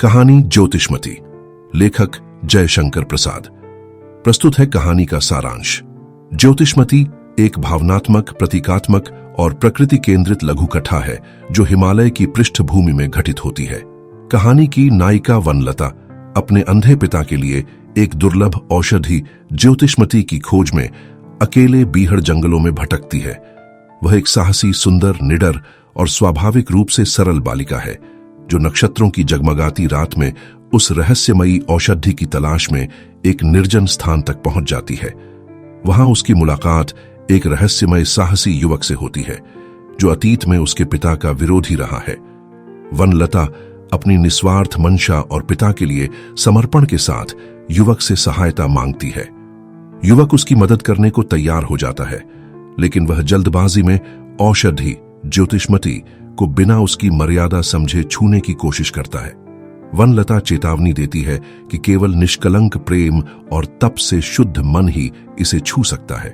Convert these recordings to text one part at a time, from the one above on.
कहानी ज्योतिषमती। लेखक जयशंकर प्रसाद। प्रस्तुत है कहानी का सारांश। ज्योतिषमती एक भावनात्मक, प्रतीकात्मक और प्रकृति केंद्रित लघु कथा है जो हिमालय की पृष्ठभूमि में घटित होती है। कहानी की नायिका वनलता अपने अंधे पिता के लिए एक दुर्लभ औषधि ज्योतिषमती की खोज में अकेले बीहड़ जंगलों में भटकती है। वह एक साहसी, सुंदर, निडर और स्वाभाविक रूप से सरल बालिका है जो नक्षत्रों की जगमगाती रात में उस रहस्यमयी औषधि की तलाश में एक निर्जन स्थान तक पहुंच जाती है। वहां उसकी मुलाकात एक रहस्यमय साहसी युवक से होती है जो अतीत में उसके पिता का विरोधी रहा है। वनलता अपनी निस्वार्थ मंशा और पिता के लिए समर्पण के साथ युवक से सहायता मांगती है। युवक उसकी मदद करने को तैयार हो जाता है, लेकिन वह जल्दबाजी में औषधि ज्योतिषमती को बिना उसकी मर्यादा समझे छूने की कोशिश करता है। वनलता चेतावनी देती है कि केवल निष्कलंक प्रेम और तप से शुद्ध मन ही इसे छू सकता है।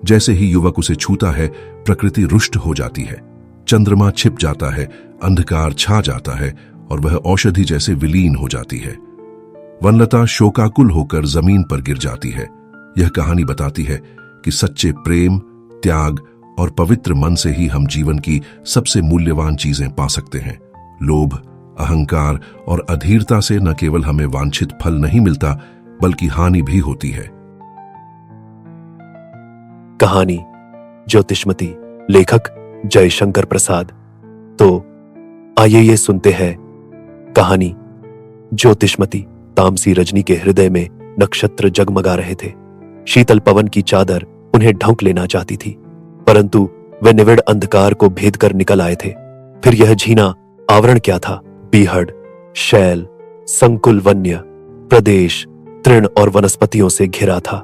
जैसे ही युवक उसे छूता है, प्रकृति रुष्ट हो जाती है, चंद्रमा छिप जाता है, अंधकार छा जाता है और वह औषधि जैसे विलीन हो जाती है। वनलता शोकाकुल होकर जमीन पर गिर जाती है। यह कहानी बताती है कि सच्चे प्रेम, त्याग और पवित्र मन से ही हम जीवन की सबसे मूल्यवान चीजें पा सकते हैं। लोभ, अहंकार और अधीरता से न केवल हमें वांछित फल नहीं मिलता, बल्कि हानि भी होती है। कहानी ज्योतिषमती, लेखक जयशंकर प्रसाद। तो आइए ये सुनते हैं कहानी ज्योतिषमती। तामसी रजनी के हृदय में नक्षत्र जगमगा रहे थे। शीतल पवन की चादर उन्हें ढंक लेना चाहती थी, परंतु वे निविड़ अंधकार को भेद कर निकल आए थे। फिर यह झीना आवरण क्या था? बीहड़, शैल, संकुल वन्य प्रदेश तृण और वनस्पतियों से घिरा था।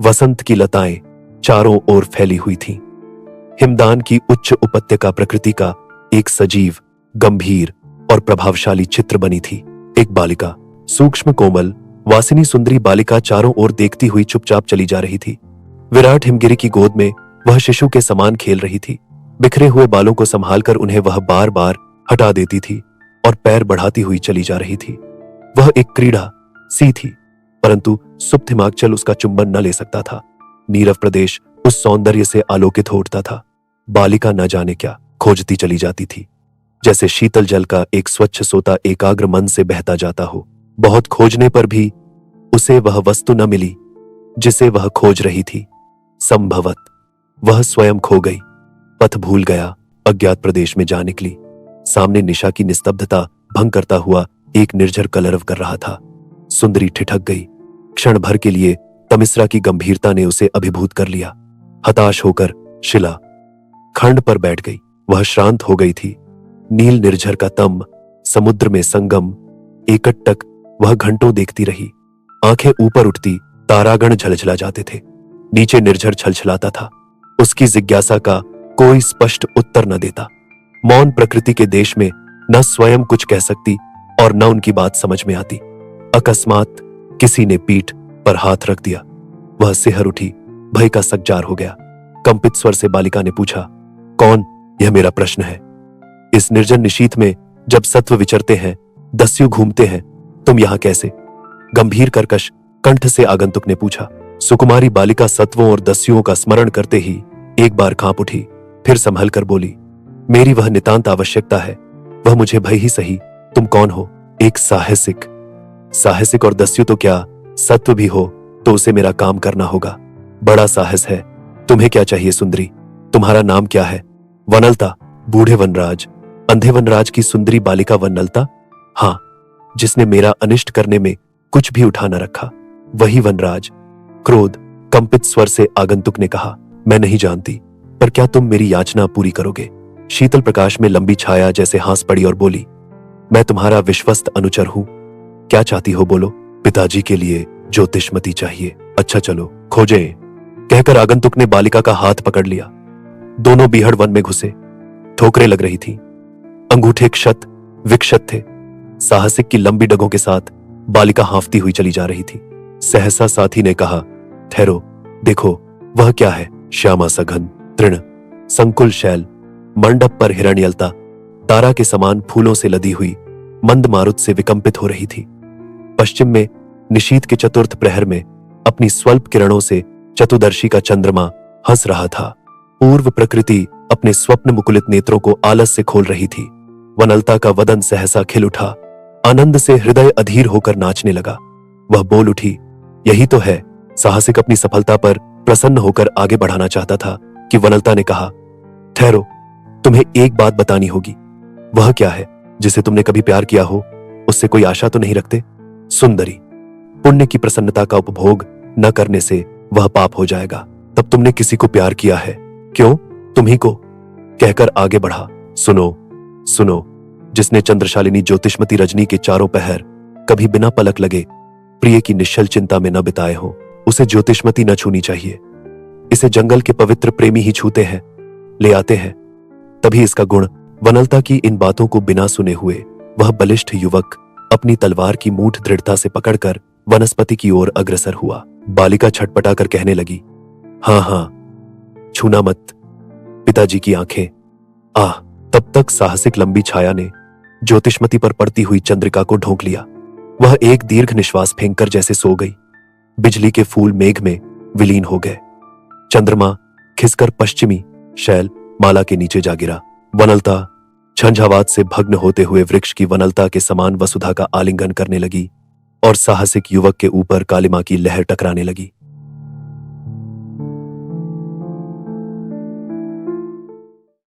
वसंत की लताएं चारों ओर फैली हुई थीं। हिमदान की उच्च उपत्यका प्रकृति का एक सजीव, गंभीर और प्रभावशाली चित्र बनी थी। एक बालिका, सूक्ष्म, कोमल, वासिनी सुंदरी बालिका चारों ओर देखती हुई चुपचाप चली जा रही थी। विराट हिमगिरी की गोद में वह शिशु के समान खेल रही थी। बिखरे हुए बालों को संभालकर उन्हें वह बार बार हटा देती थी और पैर बढ़ाती हुई चली जा रही थी। वह एक क्रीड़ा सी थी, परंतु सुप्त हिमाचल उसका चुंबन न ले सकता था। नीरव प्रदेश उस सौंदर्य से आलोकित हो उठता था। बालिका न जाने क्या खोजती चली जाती थी, जैसे शीतल जल का एक स्वच्छ सोता एकाग्र मन से बहता जाता हो। बहुत खोजने पर भी उसे वह वस्तु न मिली जिसे वह खोज रही थी। संभवत वह स्वयं खो गई, पथ भूल गया, अज्ञात प्रदेश में जा निकली। सामने निशा की निस्तब्धता भंग करता हुआ एक निर्झर कलरव कर रहा था। सुंदरी ठिठक गई। क्षण भर के लिए तमिश्रा की गंभीरता ने उसे अभिभूत कर लिया। हताश होकर शिला खंड पर बैठ गई। वह श्रांत हो गई थी। नील निर्झर का तम, समुद्र में संगम, एकटक वह घंटों देखती रही। आंखें ऊपर उठती, तारागण झलझला जाते थे। नीचे निर्झर छलछलाता था। उसकी जिज्ञासा का कोई स्पष्ट उत्तर न देता। मौन प्रकृति के देश में न स्वयं कुछ कह सकती और न उनकी बात समझ में आती। अकस्मात किसी ने पीठ पर हाथ रख दिया। वह सिहर उठी, भय का सज्जार हो गया। कंपित स्वर से बालिका ने पूछा, कौन? यह मेरा प्रश्न है। इस निर्जन निशीथ में जब सत्व विचरते हैं, दस्यु घूमते हैं, तुम यहां कैसे? गंभीर कर्कश कंठ से आगंतुक ने पूछा। सुकुमारी बालिका सत्वों और दस्युओं का स्मरण करते ही एक बार कांप उठी, फिर संभल कर बोली, मेरी वह नितांत आवश्यकता है। वह मुझे भय ही सही। तुम कौन हो? एक साहसिक। साहसिक और दस्यु तो क्या, सत्व भी हो तो उसे मेरा काम करना होगा। बड़ा साहस है। तुम्हें क्या चाहिए सुंदरी? तुम्हारा नाम क्या है? वनलता। बूढ़े वनराज, अंधे वनराज की सुंदरी बालिका वनलता? हाँ, जिसने मेरा अनिष्ट करने में कुछ भी उठा न रखा, वही वनराज। क्रोध कंपित स्वर से आगंतुक ने कहा, मैं नहीं जानती, पर क्या तुम मेरी याचना पूरी करोगे? शीतल प्रकाश में लंबी छाया जैसे हंस पड़ी और बोली, मैं तुम्हारा विश्वस्त अनुचर हूं। क्या चाहती हो बोलो? पिताजी के लिए ज्योतिषमती चाहिए। अच्छा चलो खोजें। कहकर आगंतुक ने बालिका का हाथ पकड़ लिया। दोनों बीहड़ वन में घुसे। ठोकरें लग रही थी। अंगूठे क्षत विक्षत थे। साहसिक की लंबी डगों के साथ बालिका हांफती हुई चली जा रही थी। सहसा साथी ने कहा, ठहरो, देखो वह क्या है? श्यामा सघन तृण, संकुल शैल, मंडप पर हिरण्यलता, तारा के समान फूलों से लदी हुई मंद मारुत से विकंपित हो रही थी। पश्चिम में निशीथ के चतुर्थ प्रहर में अपनी स्वल्प किरणों से चतुर्दर्शी का चंद्रमा हंस रहा था। पूर्व प्रकृति अपने स्वप्न मुकुलित नेत्रों को आलस से खोल रही थी। वनलता का वदन सहसा खिल उठा, आनंद से हृदय अधीर होकर नाचने लगा। वह बोल उठी, यही तो है। साहसिक अपनी सफलता पर प्रसन्न होकर आगे बढ़ाना चाहता था कि वनलता ने कहा, ठहरो, तुम्हें एक बात बतानी होगी। वह क्या है? जिसे तुमने कभी प्यार किया हो उससे कोई आशा तो नहीं रखते? सुंदरी, पुण्य की प्रसन्नता का उपभोग न करने से वह पाप हो जाएगा। तब तुमने किसी को प्यार किया है? क्यों? तुम्ही को, कहकर आगे बढ़ा। सुनो सुनो, जिसने चंद्रशालिनी ज्योतिष्मती रजनी के चारों पहर कभी बिना पलक लगे प्रिय की निश्चल चिंता में न बिताए हो, उसे ज्योतिष्मती न छूनी चाहिए। इसे जंगल के पवित्र प्रेमी ही छूते हैं, ले आते हैं। तभी इसका गुण। वनलता की इन बातों को बिना सुने हुए वह बलिष्ठ युवक अपनी तलवार की मूठ दृढ़ता से पकड़कर वनस्पति की ओर अग्रसर हुआ। बालिका छटपटा कर कहने लगी, हाँ हाँ, छूना मत। पिताजी की आंखें। आह! तब तक साहसिक लंबी छाया ने ज्योतिष्मती पर पड़ती हुई चंद्रिका को ढोंक लिया। वह एक दीर्घ निश्वास फेंककर जैसे सो गई। बिजली के फूल मेघ में विलीन हो गए। चंद्रमा खिसकर पश्चिमी शैल माला के नीचे जा गिरा। वनलता झंझावात से भग्न होते हुए वृक्ष की वनलता के समान वसुधा का आलिंगन करने लगी और साहसिक युवक के ऊपर कालिमा की लहर टकराने लगी।